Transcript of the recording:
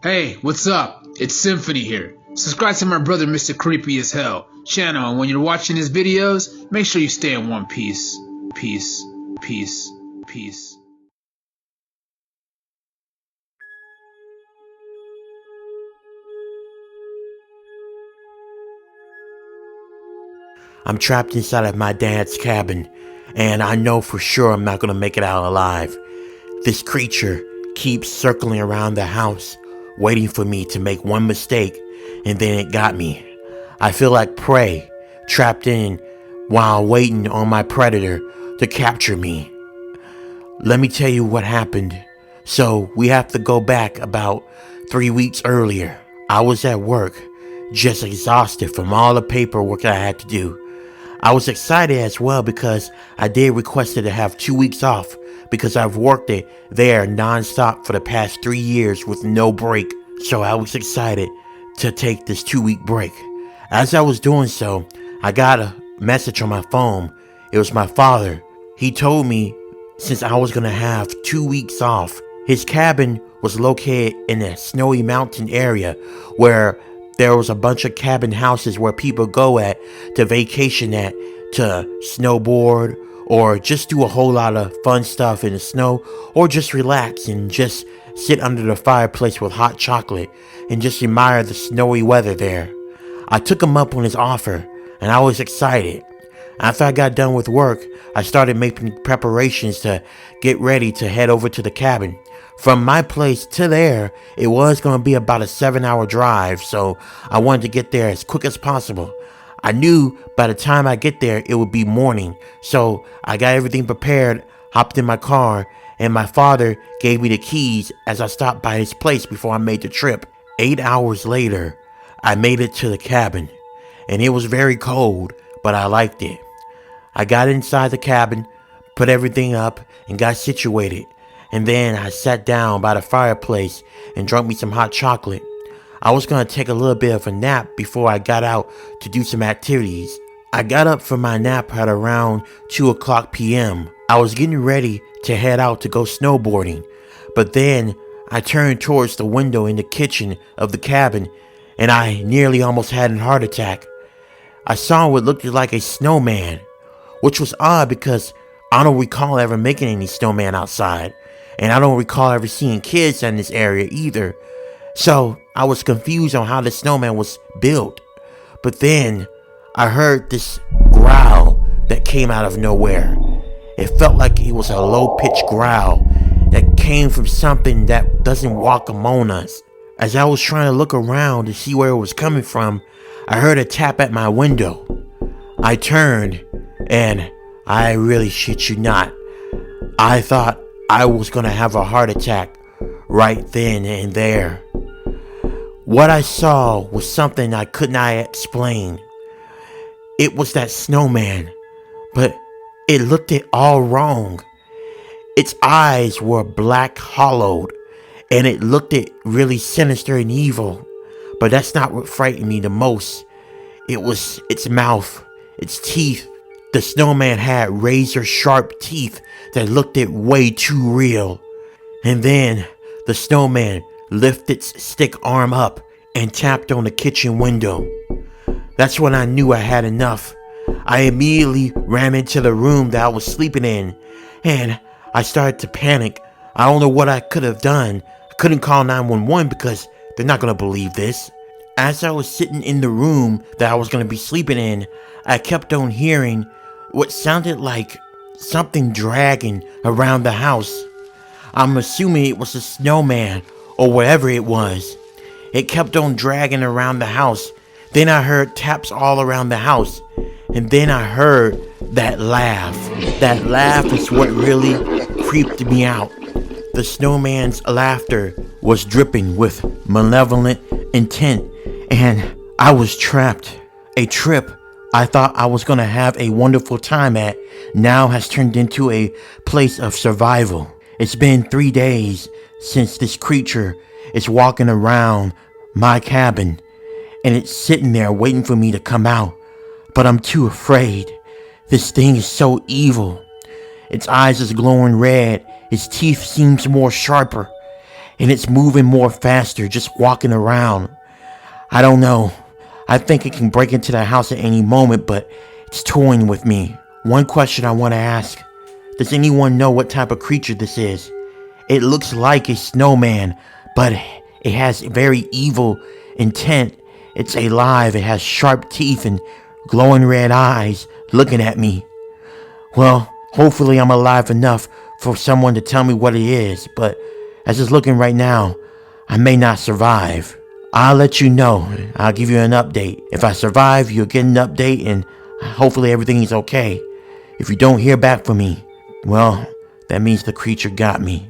Hey, what's up? It's Symphony here. Subscribe to my brother Mr. Creepy as Hell channel, and when you're watching his videos, make sure you stay in one piece. Peace, peace, peace. I'm trapped inside of my dad's cabin, and I know for sure I'm not gonna make it out alive. This creature keeps circling around the house, waiting for me to make one mistake, and then it got me. I feel like prey, trapped in while waiting on my predator to capture me. Let me tell you what happened. So, we have to go back about 3 weeks earlier. I was at work, just exhausted from all the paperwork I had to do. I was excited as well because I did requested to have 2 weeks off because I've worked it there nonstop for the past 3 years with no break. So I was excited to take this 2-week break. As I was doing so, I got a message on my phone. It was my father. He told me since I was gonna have 2 weeks off, his cabin was located in a snowy mountain area where there was a bunch of cabin houses where people go at to vacation at, to snowboard, or just do a whole lot of fun stuff in the snow, or just relax and just sit under the fireplace with hot chocolate and just admire the snowy weather there. I took him up on his offer, and I was excited. After I got done with work, I started making preparations to get ready to head over to the cabin. From my place to there, it was going to be about a 7-hour drive, so I wanted to get there as quick as possible. I knew by the time I get there, it would be morning, so I got everything prepared, hopped in my car, and my father gave me the keys as I stopped by his place before I made the trip. 8 hours later, I made it to the cabin, and it was very cold, but I liked it. I got inside the cabin, put everything up, and got situated. And then I sat down by the fireplace and drank me some hot chocolate. I was going to take a little bit of a nap before I got out to do some activities. I got up from my nap at around 2 o'clock p.m. I was getting ready to head out to go snowboarding. But then I turned towards the window in the kitchen of the cabin, and I nearly almost had a heart attack. I saw what looked like a snowman, which was odd because I don't recall ever making any snowman outside. And I don't recall ever seeing kids in this area either. So I was confused on how the snowman was built. But then I heard this growl that came out of nowhere. It felt like it was a low-pitched growl that came from something that doesn't walk among us. As I was trying to look around to see where it was coming from, I heard a tap at my window. I turned, and I really shit you not, I thought I was gonna have a heart attack right then and there. What I saw was something I could not explain. It was that snowman, but it looked it all wrong. Its eyes were black hollowed, and it looked it really sinister and evil. But that's not what frightened me the most. It was its mouth, its teeth. The snowman had razor sharp teeth that looked it way too real. And then the snowman lifted its stick arm up and tapped on the kitchen window. That's when I knew I had enough. I immediately ran into the room that I was sleeping in, and I started to panic. I don't know what I could have done. I couldn't call 911 because they're not going to believe this. As I was sitting in the room that I was going to be sleeping in, I kept on hearing what sounded like something dragging around the house. I'm assuming it was a snowman or whatever it was. It kept on dragging around the house. Then I heard taps all around the house. And then I heard that laugh. That laugh is what really creeped me out. The snowman's laughter was dripping with malevolent intent, and I was trapped. A trip I thought I was gonna have a wonderful time at now has turned into a place of survival. It's been 3 days since this creature is walking around my cabin, and it's sitting there waiting for me to come out. But I'm too afraid. This thing is so evil. Its eyes is glowing red. Its teeth seems more sharper. and it's moving more faster, just walking around. I don't know. I think it can break into the house at any moment, but it's toying with me. One question I want to ask. Does anyone know what type of creature this is? It looks like a snowman, but it has very evil intent. It's alive. It has sharp teeth and glowing red eyes looking at me. Well, hopefully I'm alive enough for someone to tell me what it is, but as it's looking right now, I may not survive. I'll let you know. I'll give you an update. If I survive, you'll get an update and hopefully everything is okay. If you don't hear back from me, well, that means the creature got me.